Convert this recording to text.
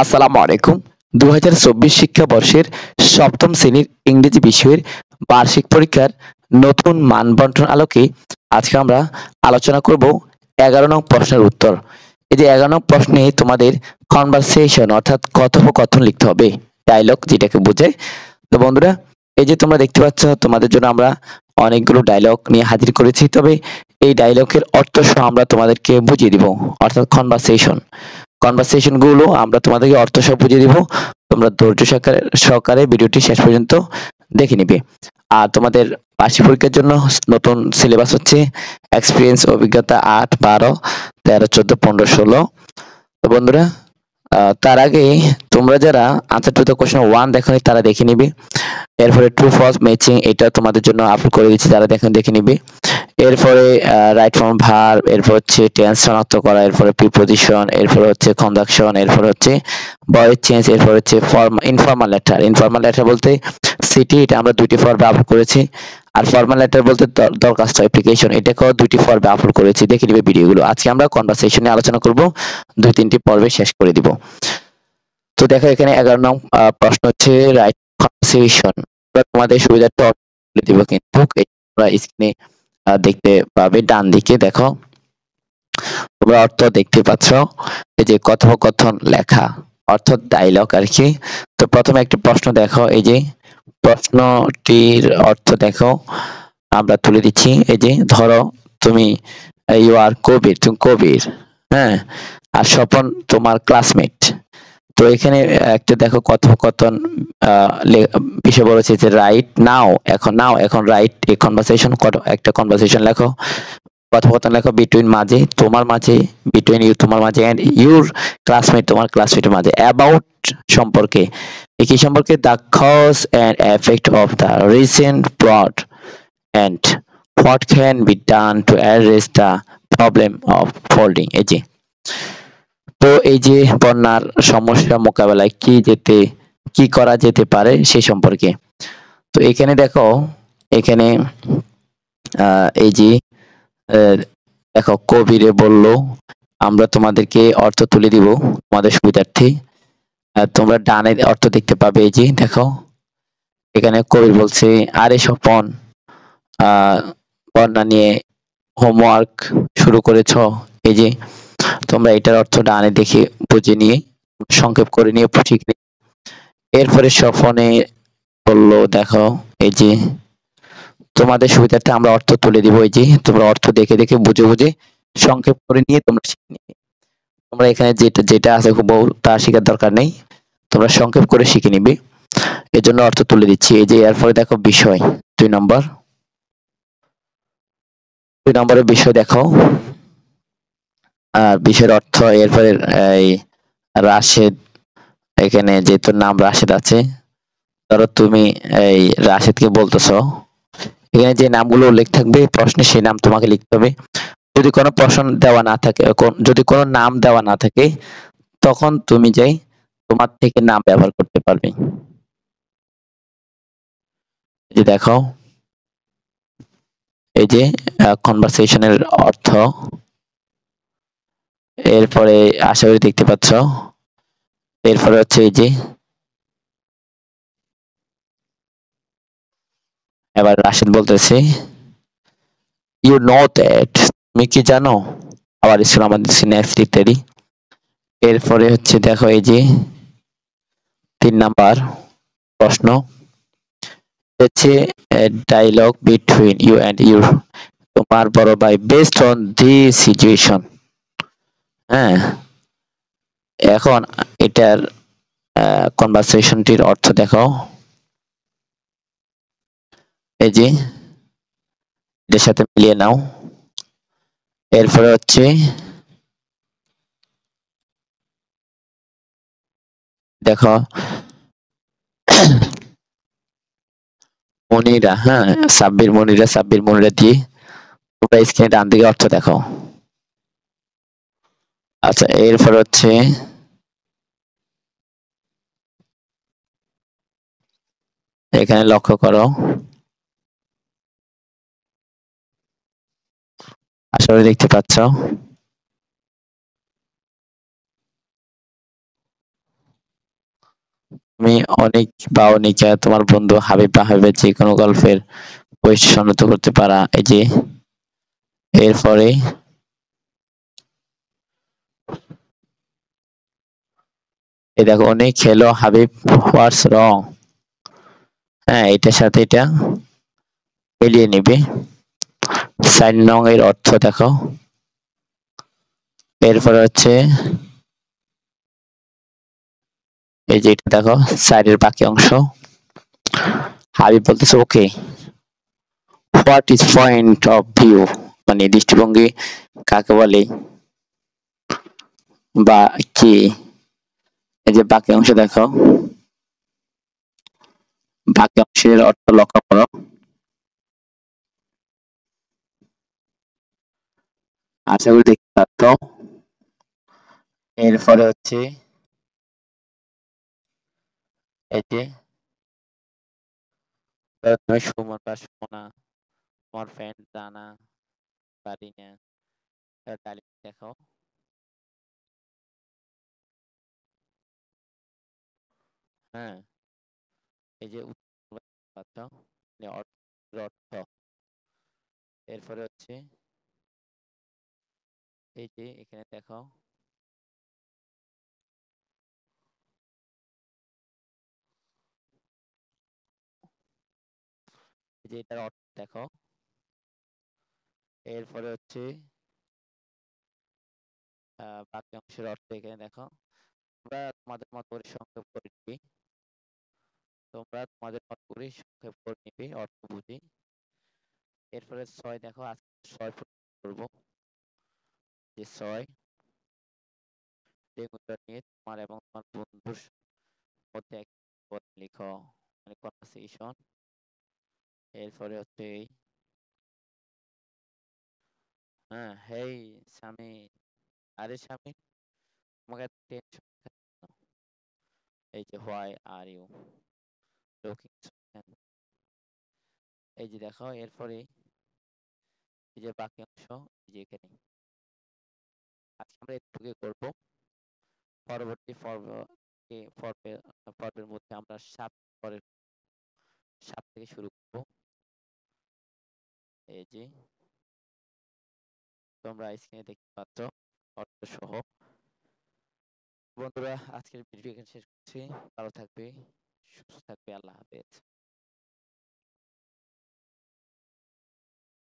আসসালামু আলাইকুম। ২০২৪ শিক্ষাবর্ষের সপ্তম শ্রেণীর ইংরেজি বিষয়ের বার্ষিক পরীক্ষার নতুন মান বন্টন আলোকে আজকে আমরা আলোচনা করব ১১ নং প্রশ্নের উত্তর। এই যে ১১ নং প্রশ্নে তোমাদের কনভারসেশন অর্থাৎ কথোপকথন লিখতে হবে। ডায়লগ যেটাকে বোঝায়। তো বন্ধুরা, এই যে তোমরা দেখতে পাচ্ছ তোমাদের জন্য আমরা অনেকগুলো ডায়লগ নিয়ে হাজির করেছি। তবে এই ডায়লগের অর্থ সহ আমরা তোমাদেরকে বুঝিয়ে দিব, অর্থাৎ কনভারসেশন গুলো আমরা তোমাদেরকে অর্থ সহ বুঝিয়ে দিব। তোমরা ধৈর্য সহকারে ভিডিওটি শেষ পর্যন্ত দেখে নিবে। আর তোমাদের বার্ষিক পরীক্ষার জন্য নতুন সিলেবাস হচ্ছে এক্সপিরিয়েন্স, অভিজ্ঞতা ৮, ১২, ১৩, ১৪, ১৫, ১৬। তো বন্ধুরা, তার আগে তোমরা যারা আনসার টু দ্য কোশ্চেন 1 দেখোনি তারা দেখে নিবে। এরপরে ট্রু ফলস ম্যাচিং, এটা তোমাদের জন্য আপলোড করে দিচ্ছি, যারা দেখে নিবে। এরপরে রাইট ফর্ম ভার্ব, এরপর হচ্ছে টেন্স শনাক্ত করা, এরপরে প্রিপজিশন, এরপর হচ্ছে কনজাংশন, এরপর হচ্ছে ভয়েস চেঞ্জ, এরপর হচ্ছে ইনফর্মাল লেটার বলতে সিটি, এটা আমরা দুইটি পর্বে আপলোড করেছি। আর ফর্মাল লেটার বলতে দরখাস্ত অ্যাপ্লিকেশন, এটাকেও দুইটি পর্বে আপলোড করেছি, দেখে নিবে ভিডিওগুলো। আজকে আমরা কনভারসেশন নিয়ে আলোচনা করব, 2-3টি পর্বে শেষ করে দিব। তো দেখো এখানে ১১ নং প্রশ্ন হচ্ছে রাইট কনভারসেশন। তোমাদের সুবিধার্থে বলে দিব, কিন্তু তোমরা স্ক্রিনে দেখতে পাবে ডান দিকে দেখো, তোমরা অর্থ দেখতে পাচ্ছ। এই যে কথোপকথন লেখা, অর্থাৎ ডায়লগ আর কি। তো প্রথমে একটি প্রশ্ন দেখো, এই যে প্রশ্নটির অর্থ দেখো, আমরা তুলে দিচ্ছি। এই যে ধরো তুমি ইউ আর কবির, তুমি কবির, হ্যাঁ, আর স্বপন তোমার ক্লাসমেট। তো এখানে একটা দেখো কথোপকথন বিষয় বলেছে যে রাইট নাও, এখন রাইট এ কনভারসেশন, একটা কনভারসেশন লেখো, কথোপকথন লেখো বিটুইন মাঝে, তোমার মাঝে, বিটুইন ইউ তোমার মাঝে, এন্ড ইউর ক্লাসমেট তোমার ক্লাসমেটের মাঝে, অ্যাবাউট সম্পর্কে, কি সম্পর্কে, the cause and effect of the recent flood and what can be done to address the problem of flooding. এই যে, তো এই যে বন্যার সমস্যা মোকাবেলায় কি করা যেতে পারে সে সম্পর্কে। তো এখানে দেখো, এখানে এই যে দেখো কবিরে বলল, আমরা তোমাদেরকে অর্থ তুলে দিব তোমাদের সুবিধার্থে। তোমরা ডানে অর্থ দেখতে পাবে, এই যে দেখো এখানে কবির বলছে, আরে স্বপন, বন্যা নিয়ে হোমওয়ার্ক শুরু করেছ। এই যে তোমরা এটার অর্থ ডানে দেখে বুঝে নিয়ে সংক্ষেপ করে নিয়ে ঠিক নেই। এরপরে স্বপনে বলল, দেখো এই যে তোমাদের সুবিধার্থে আমরা অর্থ তুলে দিব, এই যে তোমরা অর্থ দেখে দেখে বুঝে সংক্ষেপ করে নিয়ে তোমরা শিখে নিবে। তোমরা এখানে যেটা আছে খুব বহু তা শেখার দরকার নেই, তোমরা সংক্ষেপ করে শিখে নিবে, এর জন্য অর্থ তুলে দিচ্ছি। এই যে এরপরে দেখো বিষয় 2 নম্বরের বিষয় দেখো, বিষয়ের অর্থ। এরপরে এই রাশেদ, এখানে যেহেতু নাম রাশেদ আছে, ধরো তুমি এই রাশেদকে বলতেছ, এখানে যে নামগুলো উল্লেখ থাকবে প্রশ্নে সেই নাম তোমাকে লিখতে হবে। যদি কোনো প্রশ্ন দেওয়া না থাকে, যদি কোনো নাম দেওয়া না থাকে, তখন তুমি যাই তোমার থেকে নাম ব্যবহার করতে পারবে। এই যে দেখো, এই যে কনভারসেশনের অর্থ। এরপরে আশা করি দেখতে পাচ্ছ। এরপরে হচ্ছে এই যে এবার রাশেদ বলতেছে, ইউ নো দ্যাট, তুমি কি জানো, আবার স্কুল আমাদের নেক্সট ইত্যাদি। এরপরে হচ্ছে দেখো এই যে 3 নাম্বার প্রশ্ন হচ্ছে dialogue between you and your, তোমার বড় ভাই, বেসড অন দি সিচুয়েশন। হ্যাঁ, এখন এটার কনভারসেশনটির অর্থ দেখো, এই যে এর সাথে মিলিয়ে নাও। এরপরে হচ্ছে দেখো মনিরা, হ্যাঁ, সাব্বির মনিরা দিয়ে তোমরা স্ক্রিনে ডান দিকে অর্থ দেখো। আচ্ছা, এরপর হচ্ছে এখানে লক্ষ্য করো, আশা করি দেখতে পাচ্ছ। তুমি অনিক বা অনিকা তোমার বন্ধু হাবিব বা হাবিবের যে কোনো গল্পের বৈশিষ্ট্য শনাক্ত করতে পারা। এই যে এরপরে এই দেখো অনেক হ্যালো হাবিব হোয়াটস রং। হ্যাঁ, এটার সাথে এটা মিলিয়ে নিবে। ৪ নং এর অর্থ দেখো। এরপরে হচ্ছে এই যে এটা দেখো ৪ এর বাকি অংশ। হাবিব বলতেছে okay what is point of view, মানে দৃষ্টিভঙ্গি কাকে বলে বা কি। এই যে বাকি অংশ দেখো, বাকি অংশের অর্থ লক্ষ্য করো। আশা করি দেখতে পাচ্ছ। এরপরে হচ্ছে এই যে তুমি সুমন বা সুমনা, তোমার ফ্রেন্ড রানা কারিনা তালিকা দেখো। হ্যাঁ, এই যে উত্তর পাচ্ছ অর্থ। এরপরে হচ্ছে এই যে এখানে দেখো এই যে এটার অর্থ দেখো। এরপরে হচ্ছে বাকি অংশের অর্থ এখানে দেখো। তোমরা তোমাদের মত করে সংক্ষেপ করে নিবে। তোমরা তোমাদের মত করে সংক্ষেপ করে নিবে অর্থ বুঝে। এরপরে ৬ দেখো, আজকে ৬ করবো। যে ৬ ডেঙ্গুটা নিয়ে তোমার এবং তোমার বন্ধুর মধ্যে এক লিখো, মানে কনভারসেশন। এরপরে হচ্ছে এই হ্যাঁ হেই স্বামী, আরে স্বামী তোমাকে টেনশন, এই যে why are you looking so, এই যে দেখো। এরপরে এই যে বাকি অংশ, এই যে এখানে আজকে আমরা একটুকে করব। পরবর্তী পর্বের মধ্যে আমরা পরের সাত থেকে শুরু করব। এই যে তোমরা স্ক্রিনে দেখতে পাচ্ছ অর্থ সহ। বন্ধুরা, আজকের ভিডিও এখানে শেষ করছি। ভালো থাকবে, সুস্থ থাকবে, আল্লাহ হাফেজ।